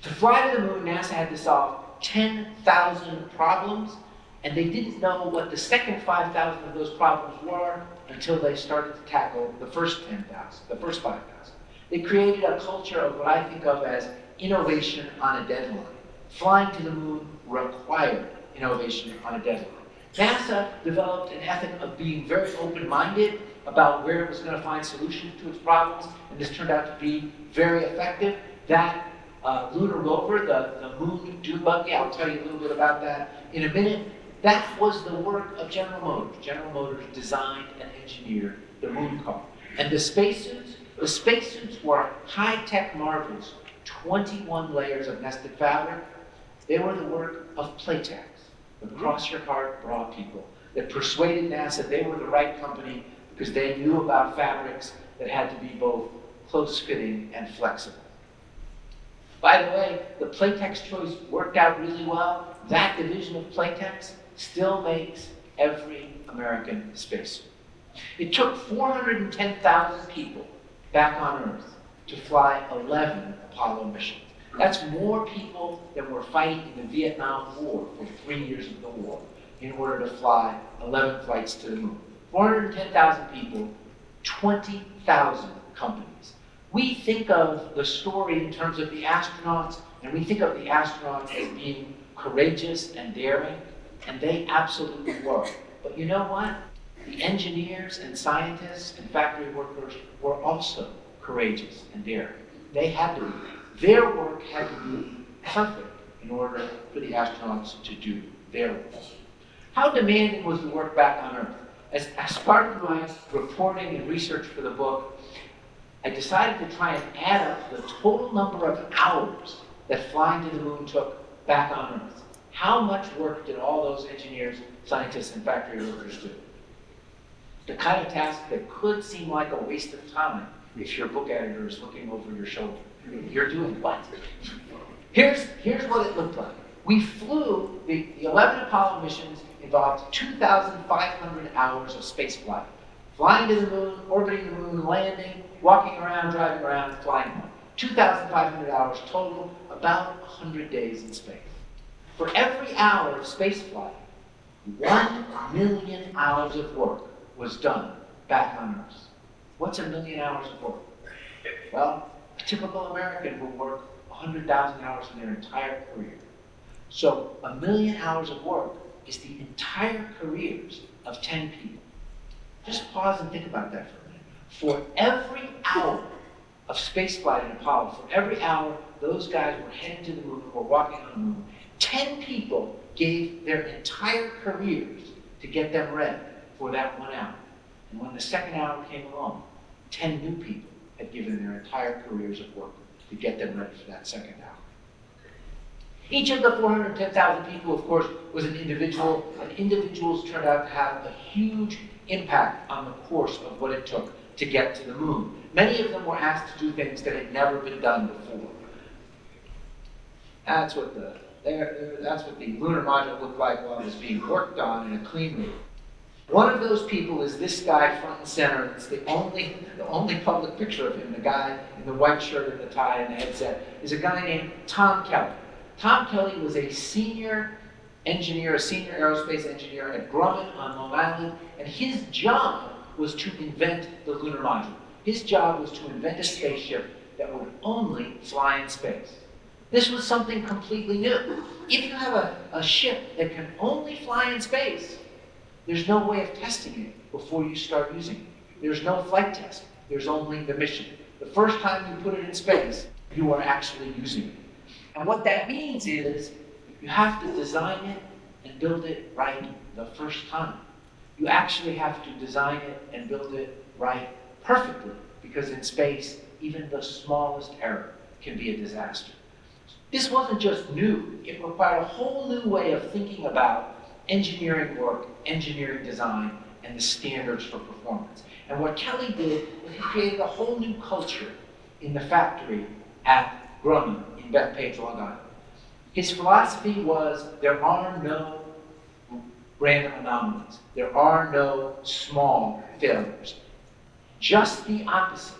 To fly to the moon, NASA had to solve 10,000 problems, and they didn't know what the second 5,000 of those problems were until they started to tackle the first 10,000, the first 5,000. They created a culture of what I think of as innovation on a deadline. Flying to the moon required innovation on a deadline. NASA developed an ethic of being very open-minded about where it was going to find solutions to its problems, and this turned out to be very effective. That lunar rover, the moon dune buggy, I'll tell you a little bit about that in a minute, that was the work of General Motors. General Motors designed and engineered the moon car. And the spacesuits were high-tech marvels, 21 layers of nested fabric. They were the work of Playtex, the cross-your-heart bra people that persuaded NASA they were the right company because they knew about fabrics that had to be both close-fitting and flexible. By the way, the Playtex choice worked out really well. That division of Playtex still makes every American spacesuit. It took 410,000 people back on Earth to fly 11 Apollo missions. That's more people than were fighting in the Vietnam War for 3 years of the war in order to fly 11 flights to the moon. 410,000 people, 20,000 companies. We think of the story in terms of the astronauts, and we think of the astronauts as being courageous and daring, and they absolutely were. But you know what? The engineers and scientists and factory workers were also courageous and daring. They had to be. Their work had to be perfect in order for the astronauts to do their work. How demanding was the work back on Earth? As part of my reporting and research for the book, I decided to try and add up the total number of hours that flying to the moon took back on Earth. How much work did all those engineers, scientists, and factory workers do? The kind of task that could seem like a waste of time if your book editor is looking over your shoulder. You're doing what? Here's what it looked like. We flew, the 11 Apollo missions involved 2,500 hours of space flight. Flying to the moon, orbiting the moon, landing, walking around, driving around, flying home. 2,500 hours total, about 100 days in space. For every hour of space flight, 1 million hours of work was done back on Earth. What's 1 million hours of work? Well, a typical American will work 100,000 hours in their entire career. So 1 million hours of work is the entire careers of 10 people. Just pause and think about that for a minute. For every hour of spaceflight in Apollo, for every hour those guys were heading to the moon or walking on the moon, 10 people gave their entire careers to get them ready for that 1 hour. And when the second hour came along, 10 new people had given their entire careers of work to get them ready for that second hour. Each of the 410,000 people, of course, was an individual, and individuals turned out to have a huge impact on the course of what it took to get to the moon. Many of them were asked to do things that had never been done before. That's what the lunar module looked like while it was being worked on in a clean room. One of those people is this guy front and center. It's the only public picture of him. The guy in the white shirt and the tie and the headset is a guy named Tom Kelly. Tom Kelly was a senior engineer, a senior aerospace engineer at Grumman on Long Island, and his job was to invent the lunar module. His job was to invent a spaceship that would only fly in space. This was something completely new. If you have a ship that can only fly in space, there's no way of testing it before you start using it. There's no flight test. There's only the mission. The first time you put it in space, you are actually using it. And what that means is you have to design it and build it right the first time. You actually have to design it and build it right perfectly, because in space, even the smallest error can be a disaster. This wasn't just new. It required a whole new way of thinking about engineering work, engineering design, and the standards for performance. And what Kelly did was he created a whole new culture in the factory at Grumman in Bethpage, Long Island. His philosophy was there are no random anomalies. There are no small failures. Just the opposite.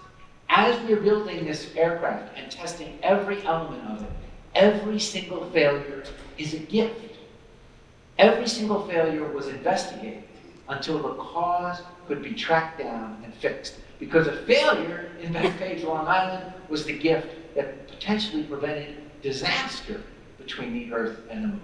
As we're building this aircraft and testing every element of it, Every single failure is a gift. Every single failure was investigated until the cause could be tracked down and fixed. Because a failure in Bethpage, Long Island, was the gift that potentially prevented disaster between the Earth and the Moon.